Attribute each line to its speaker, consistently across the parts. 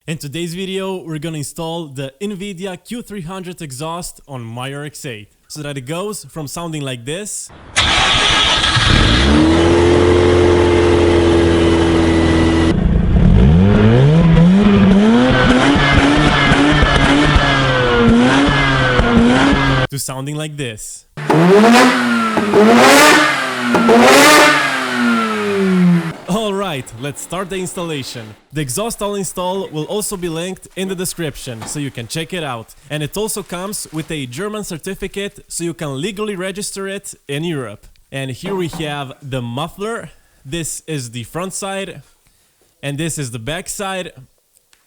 Speaker 1: In today's video, we're gonna install the Invidia Q300 exhaust on my Rx8, so that it goes from sounding like this to sounding like this. Alright, let's start the installation. The exhaust I'll install will also be linked in the description, so you can check it out. And it also comes with a German certificate, so you can legally register it in Europe. And here we have the muffler. This is the front side, and this is the back side.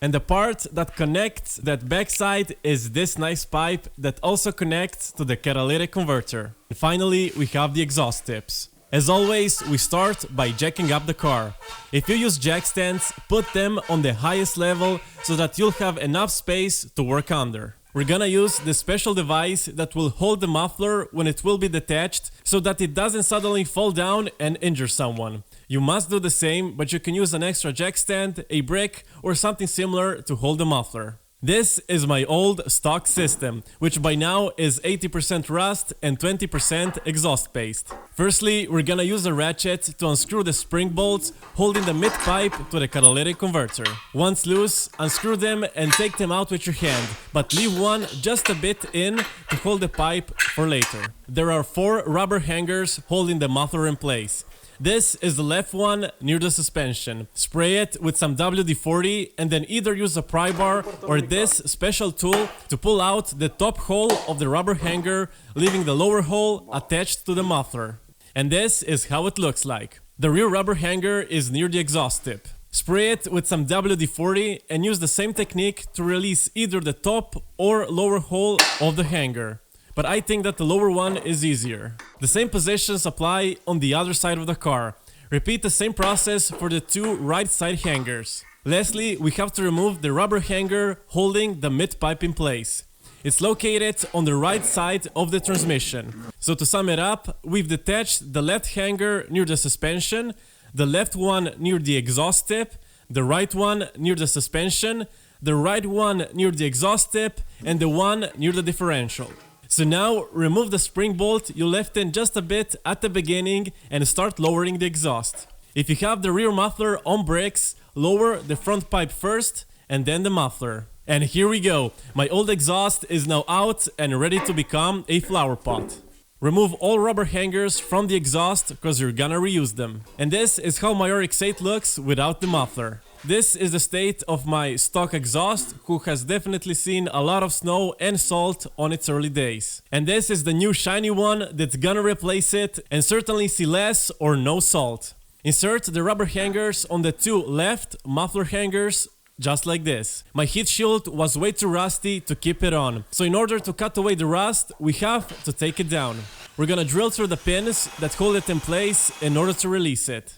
Speaker 1: And the part that connects that back side is this nice pipe that also connects to the catalytic converter. And finally, we have the exhaust tips. As always, we start by jacking up the car. If you use jack stands, put them on the highest level so that you'll have enough space to work under. We're gonna use this special device that will hold the muffler when it will be detached so that it doesn't suddenly fall down and injure someone. You must do the same, but you can use an extra jack stand, a brick, or something similar to hold the muffler. This is my old stock system, which by now is 80% rust and 20% exhaust paste. Firstly, we're gonna use a ratchet to unscrew the spring bolts holding the mid pipe to the catalytic converter. Once loose, unscrew them and take them out with your hand, but leave one just a bit in to hold the pipe for later. There are 4 rubber hangers holding the muffler in place. This is the left one near the suspension. Spray it with some WD-40 and then either use a pry bar or this special tool to pull out the top hole of the rubber hanger, leaving the lower hole attached to the muffler. And this is how it looks like. The rear rubber hanger is near the exhaust tip. Spray it with some WD-40 and use the same technique to release either the top or lower hole of the hanger. But I think that the lower one is easier. The same positions apply on the other side of the car. Repeat the same process for the 2 right side hangers. Lastly, we have to remove the rubber hanger holding the mid pipe in place. It's located on the right side of the transmission. So to sum it up, we've detached the left hanger near the suspension, the left one near the exhaust tip, the right one near the suspension, the right one near the exhaust tip, and the one near the differential. So now, remove the spring bolt you left in just a bit at the beginning and start lowering the exhaust. If you have the rear muffler on bricks, lower the front pipe first and then the muffler. And here we go, my old exhaust is now out and ready to become a flower pot. Remove all rubber hangers from the exhaust because you're gonna reuse them. And this is how my Rx8 looks without the muffler. This is the state of my stock exhaust, who has definitely seen a lot of snow and salt on its early days. And this is the new shiny one that's gonna replace it and certainly see less or no salt. Insert the rubber hangers on the 2 left muffler hangers, just like this. My heat shield was way too rusty to keep it on, so in order to cut away the rust, we have to take it down. We're gonna drill through the pins that hold it in place in order to release it.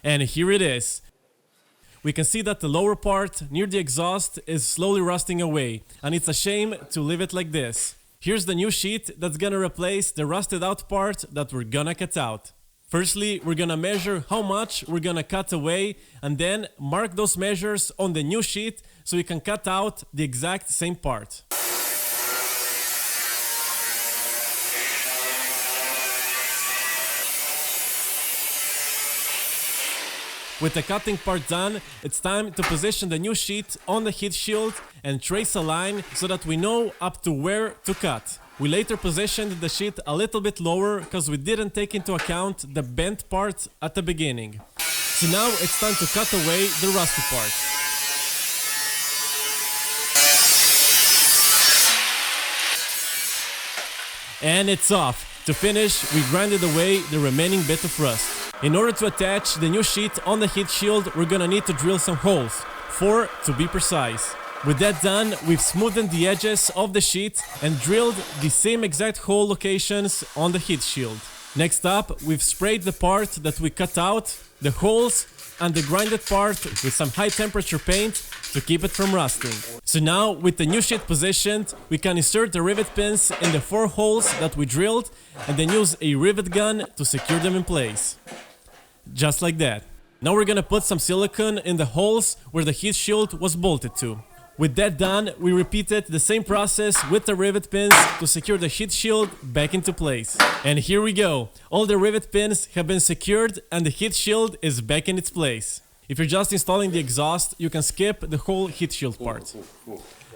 Speaker 1: And here it is. We can see that the lower part near the exhaust is slowly rusting away, and it's a shame to leave it like this. Here's the new sheet that's gonna replace the rusted out part that we're gonna cut out. Firstly, we're gonna measure how much we're gonna cut away and then mark those measures on the new sheet so we can cut out the exact same part. With the cutting part done, it's time to position the new sheet on the heat shield and trace a line so that we know up to where to cut. We later positioned the sheet a little bit lower because we didn't take into account the bent part at the beginning. So now it's time to cut away the rusty part. And it's off. To finish, we grinded away the remaining bit of rust. In order to attach the new sheet on the heat shield, we're gonna need to drill some holes, 4 to be precise. With that done, we've smoothened the edges of the sheet and drilled the same exact hole locations on the heat shield. Next up, we've sprayed the part that we cut out, the holes, and the grinded part with some high temperature paint to keep it from rusting. So now, with the new sheet positioned, we can insert the rivet pins in the 4 holes that we drilled and then use a rivet gun to secure them in place. Just like that. Now we're gonna put some silicone in the holes where the heat shield was bolted to. With that done, we repeated the same process with the rivet pins to secure the heat shield back into place. And here we go. All the rivet pins have been secured and the heat shield is back in its place. If you're just installing the exhaust, you can skip the whole heat shield part.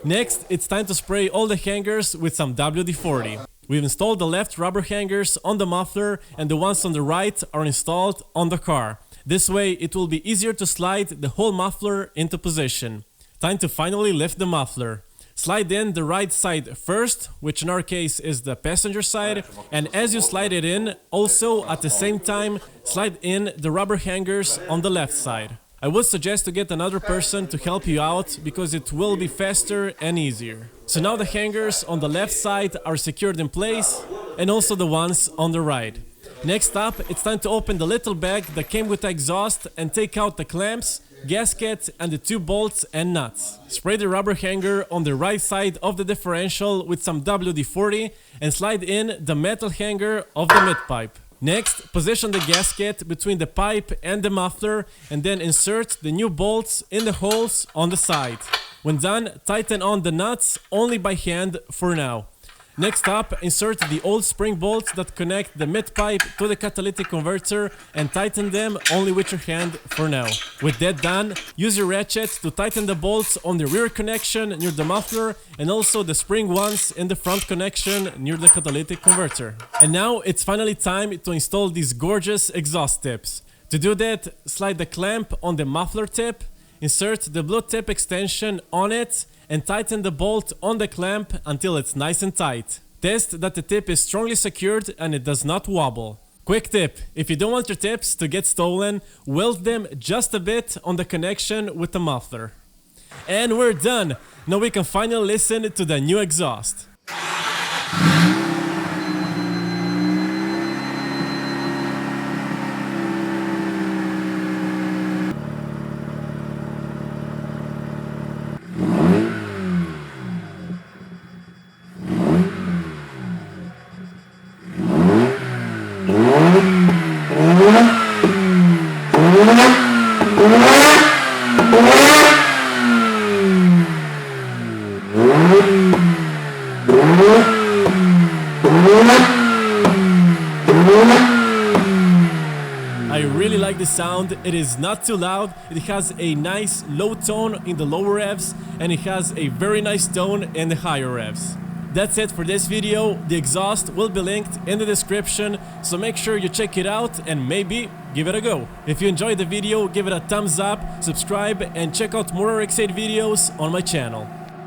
Speaker 1: Next, it's time to spray all the hangers with some WD-40. We've installed the left rubber hangers on the muffler and the ones on the right are installed on the car. This way, it will be easier to slide the whole muffler into position. Time to finally lift the muffler. Slide in the right side first, which in our case is the passenger side, and as you slide it in, also at the same time, slide in the rubber hangers on the left side. I would suggest to get another person to help you out because it will be faster and easier. So now the hangers on the left side are secured in place, and also the ones on the right. Next up, it's time to open the little bag that came with the exhaust and take out the clamps, gasket and the 2 bolts and nuts. Spray the rubber hanger on the right side of the differential with some WD-40 and slide in the metal hanger of the mid-pipe. Next, position the gasket between the pipe and the muffler and then insert the new bolts in the holes on the side. When done, tighten on the nuts only by hand for now. Next up, insert the old spring bolts that connect the mid-pipe to the catalytic converter and tighten them only with your hand for now. With that done, use your ratchet to tighten the bolts on the rear connection near the muffler and also the spring ones in the front connection near the catalytic converter. And now it's finally time to install these gorgeous exhaust tips. To do that, slide the clamp on the muffler tip, insert the blue tip extension on it, and tighten the bolt on the clamp until it's nice and tight. Test that the tip is strongly secured and it does not wobble. Quick tip, if you don't want your tips to get stolen, weld them just a bit on the connection with the muffler. And we're done! Now we can finally listen to the new exhaust. I really like the sound. It is not too loud, it has a nice low tone in the lower revs and it has a very nice tone in the higher revs. That's it for this video. The exhaust will be linked in the description, so make sure you check it out and maybe give it a go. If you enjoyed the video, give it a thumbs up, subscribe and check out more Rx8 videos on my channel.